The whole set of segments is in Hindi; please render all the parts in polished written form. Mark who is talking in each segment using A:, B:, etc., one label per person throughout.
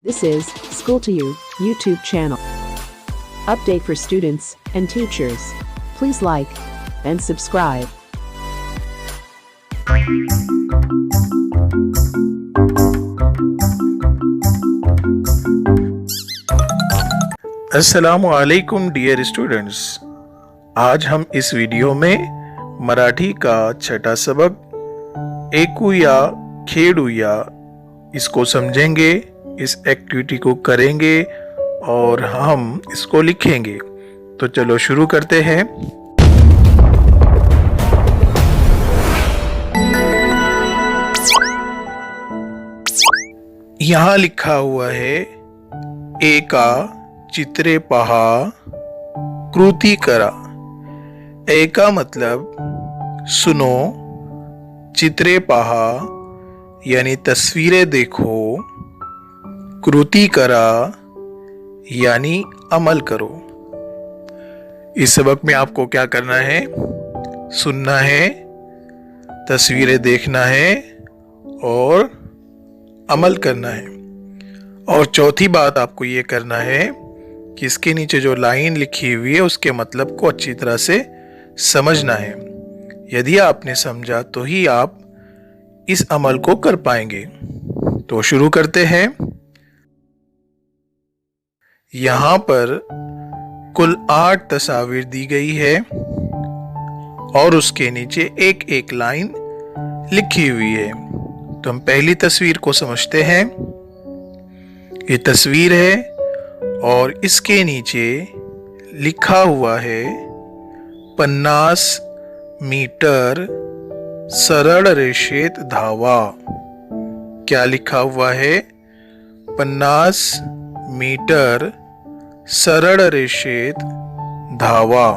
A: This is School to You YouTube channel. Update for students and teachers. Please like and subscribe.
B: अस्सलामुअलैकुम डियर स्टूडेंट्स, आज हम इस वीडियो में मराठी का छठा सबक एकू या खेड़ू या इसको समझेंगे, इस एक्टिविटी को करेंगे और हम इसको लिखेंगे। तो चलो शुरू करते हैं। यहाँ लिखा हुआ है एका चित्रे पहा कृति करा। एका मतलब सुनो, चित्रे पहा यानी तस्वीरें देखो, कृति करा यानी अमल करो। इस सबक में आपको क्या करना है? सुनना है, तस्वीरें देखना है और अमल करना है। और चौथी बात आपको ये करना है कि इसके नीचे जो लाइन लिखी हुई है उसके मतलब को अच्छी तरह से समझना है। यदि आपने समझा तो ही आप इस अमल को कर पाएंगे। तो शुरू करते हैं। यहाँ पर कुल 8 तस्वीर दी गई है और उसके नीचे एक एक लाइन लिखी हुई है। तो हम पहली तस्वीर को समझते हैं। ये तस्वीर है और इसके नीचे लिखा हुआ है 50 मीटर सरळ रेषेत धावा। क्या लिखा हुआ है? 50 मीटर सरळ रेषेत धावा।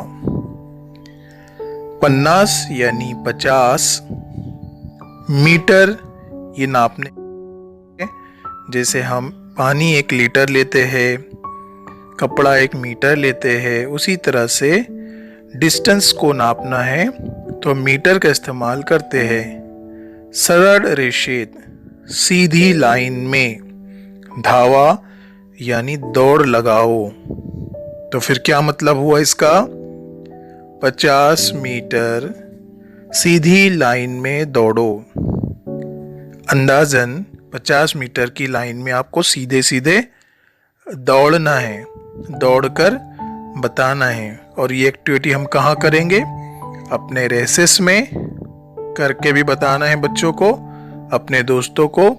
B: 50 यानी 50, मीटर ये नापने, जैसे हम पानी 1 लीटर लेते हैं, कपड़ा 1 मीटर लेते हैं, उसी तरह से डिस्टेंस को नापना है तो मीटर का इस्तेमाल करते हैं। सरळ रेषेत सीधी लाइन में, धावा यानी दौड़ लगाओ। तो फिर क्या मतलब हुआ इसका? 50 मीटर सीधी लाइन में दौड़ो। अंदाजन 50 मीटर की लाइन में आपको सीधे सीधे दौड़ना है, दौड़कर बताना है। और ये एक्टिविटी हम कहाँ करेंगे? अपने रेसेस में करके भी बताना है बच्चों को, अपने दोस्तों को,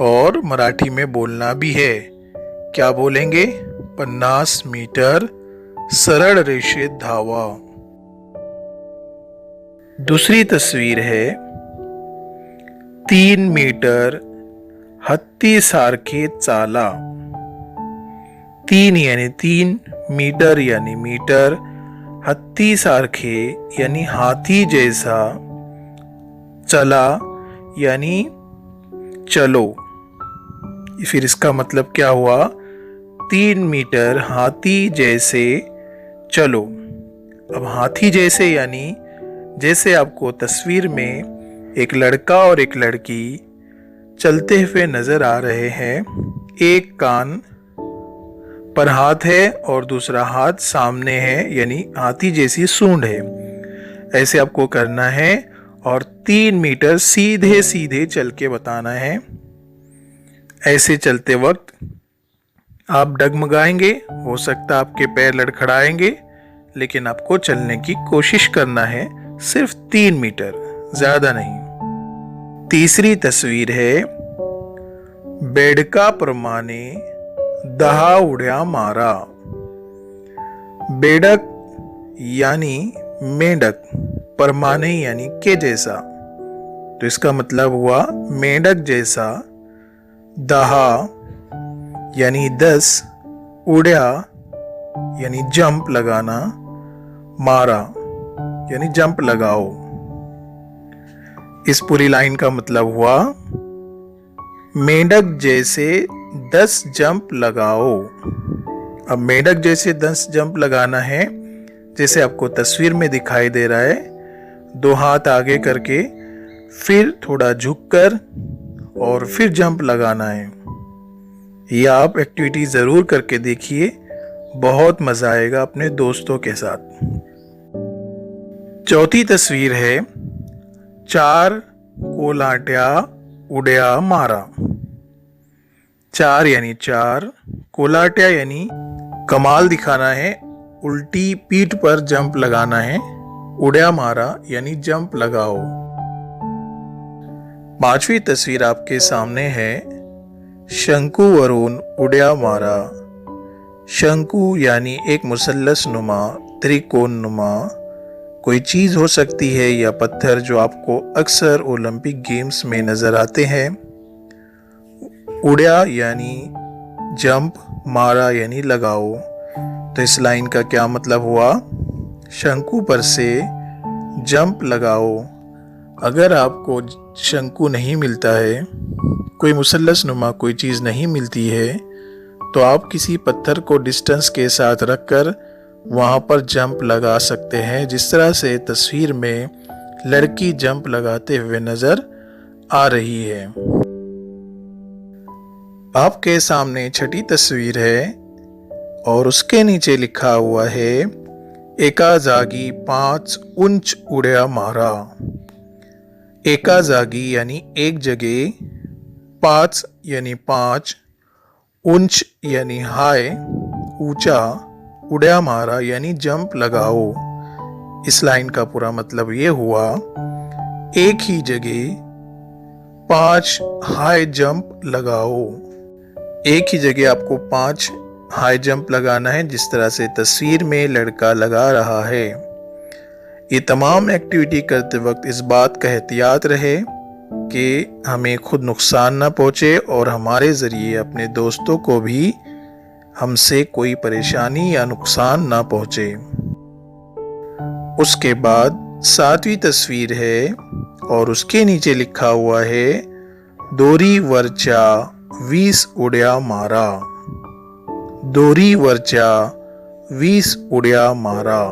B: और मराठी में बोलना भी है। क्या बोलेंगे? 50 मीटर सरळ रेषेत धावा। दूसरी तस्वीर है 3 मीटर हत्ती सारखे चाला। 3 यानी 3, मीटर यानी मीटर, हत्ती सारखे यानी हाथी जैसा, चला यानी चलो। फिर इसका मतलब क्या हुआ? 3 मीटर हाथी जैसे चलो। अब हाथी जैसे यानी जैसे आपको तस्वीर में एक लड़का और एक लड़की चलते हुए नजर आ रहे हैं। एक कान पर हाथ है और दूसरा हाथ सामने है, यानी हाथी जैसी सूंड है। ऐसे आपको करना है और 3 मीटर सीधे सीधे चल के बताना है। ऐसे चलते वक्त आप डगमगाएंगे, हो सकता आपके पैर लड़खड़ाएंगे, लेकिन आपको चलने की कोशिश करना है। सिर्फ 3 मीटर, ज्यादा नहीं। तीसरी तस्वीर है बेडका प्रमाणे 10 उड्या मारा। बेडक यानी मेंढक, परमाने यानी के जैसा। तो इसका मतलब हुआ मेंढक जैसा, 10 यानी 10, उड्या यानी जंप लगाना, मारा यानी जंप लगाओ। इस पूरी लाइन का मतलब हुआ मेंढक जैसे 10 जंप लगाओ। अब मेंढक जैसे 10 जंप लगाना है, जैसे आपको तस्वीर में दिखाई दे रहा है। 2 हाथ आगे करके, फिर थोड़ा झुककर और फिर जंप लगाना है। ये आप एक्टिविटी ज़रूर करके देखिए, बहुत मज़ा आएगा अपने दोस्तों के साथ। चौथी तस्वीर है 4 कोलाट्या उड्या मारा। 4 यानी 4, कोलाट्या यानी कमाल दिखाना है, उल्टी पीठ पर जंप लगाना है, उड्या मारा यानी जंप लगाओ। पांचवी तस्वीर आपके सामने है शंकु वरुण उड्या मारा। शंकु यानी एक मुसल्लस नुमा, त्रिकोण नुमा कोई चीज़ हो सकती है या पत्थर जो आपको अक्सर ओलंपिक गेम्स में नज़र आते हैं। उड्या यानी जंप, मारा यानी लगाओ। तो इस लाइन का क्या मतलब हुआ? शंकु पर से जंप लगाओ। अगर आपको शंकु नहीं मिलता है, कोई मुसल्लस नुमा कोई चीज़ नहीं मिलती है, तो आप किसी पत्थर को डिस्टेंस के साथ रखकर वहाँ पर जंप लगा सकते हैं, जिस तरह से तस्वीर में लड़की जंप लगाते हुए नज़र आ रही है। आपके सामने छठी तस्वीर है और उसके नीचे लिखा हुआ है एका जागी 5 उंच उड्या मारा। एका जागी यानी एक जगह, 5 यानी 5, उंच यानी हाई ऊंचा, उड्या मारा यानी जंप लगाओ। इस लाइन का पूरा मतलब ये हुआ, एक ही जगह 5 हाई जंप लगाओ। एक ही जगह आपको 5 हाई जंप लगाना है, जिस तरह से तस्वीर में लड़का लगा रहा है। ये तमाम एक्टिविटी करते वक्त इस बात का एहतियात रहे कि हमें खुद नुकसान न पहुंचे और हमारे ज़रिए अपने दोस्तों को भी हमसे कोई परेशानी या नुकसान ना पहुंचे। उसके बाद 7वीं तस्वीर है और उसके नीचे लिखा हुआ है दोरी वरच्या 20 उड्या मारा। दोरी वरच्या 20 उड्या मारा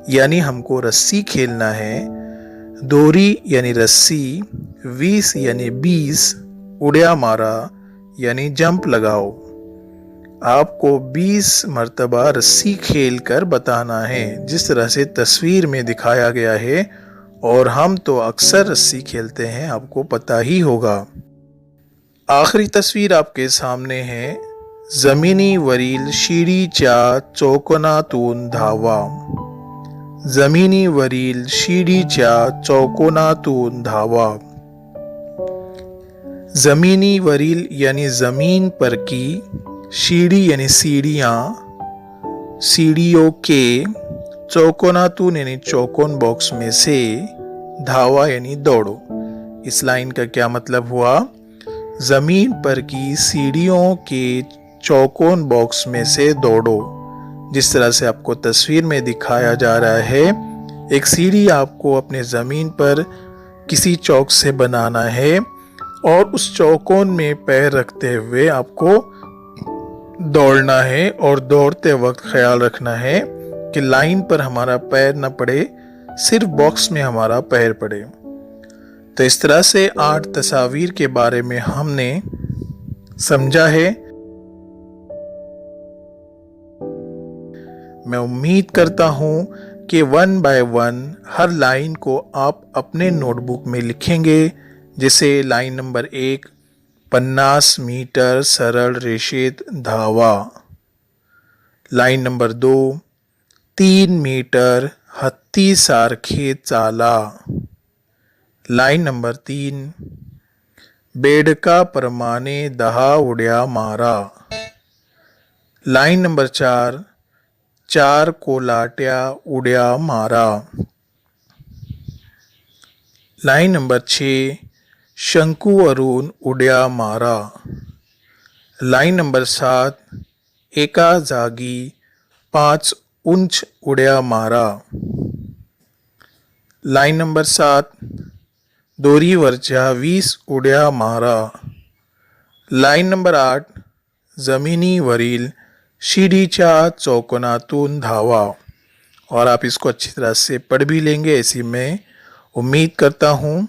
B: यानी हमको रस्सी खेलना है। दोरी यानी रस्सी, 20 यानी 20, उड्या मारा यानी जंप लगाओ। आपको 20 मर्तबा रस्सी खेल कर बताना है, जिस तरह से तस्वीर में दिखाया गया है। और हम तो अक्सर रस्सी खेलते हैं, आपको पता ही होगा। आखिरी तस्वीर आपके सामने है जमिनी वरील शिडीच्या चौकोनातून धावा। जमिनी वरील शिडीच्या चौकोनातून धावा। जमिनी वरील यानी जमीन पर की, सीढ़ी यानी सीढ़ियाँ, सीढ़ियों के, चौकोनातून यानी चौकोन बॉक्स में से, धावा यानी दौड़ो। इस लाइन का क्या मतलब हुआ? जमीन पर की सीढ़ियों के चौकोन बॉक्स में से दौड़ो। जिस तरह से आपको तस्वीर में दिखाया जा रहा है, एक सीढ़ी आपको अपने ज़मीन पर किसी चौक से बनाना है और उस चौकोन में पैर रखते हुए आपको दौड़ना है। और दौड़ते वक्त ख्याल रखना है कि लाइन पर हमारा पैर न पड़े, सिर्फ बॉक्स में हमारा पैर पड़े। तो इस तरह से 8 तस्वीर के बारे में हमने समझा है। मैं उम्मीद करता हूँ कि 1 बाय 1 हर लाइन को आप अपने नोटबुक में लिखेंगे। जैसे लाइन नंबर 1, 50 मीटर सरळ रेषेत धावा। लाइन नंबर 2, 3 मीटर हत्ती सारखे चाला। लाइन नंबर 3, बेडका प्रमाणे 10 उड्या मारा। लाइन नंबर 4, 4 कोलाट्या उड्या मारा। लाइन नंबर 6, शंकुवरून उड्या मारा। लाइन नंबर 7, एका जागी 5 उंच उड्या मारा। लाइन नंबर 7, दोरीवरच्या 20 उड्या मारा। लाइन नंबर 8, जमिनीवरील शिडीच्या चौकोनातून धावा। और आप इसको अच्छी तरह से पढ़ भी लेंगे, ऐसी मैं उम्मीद करता हूँ।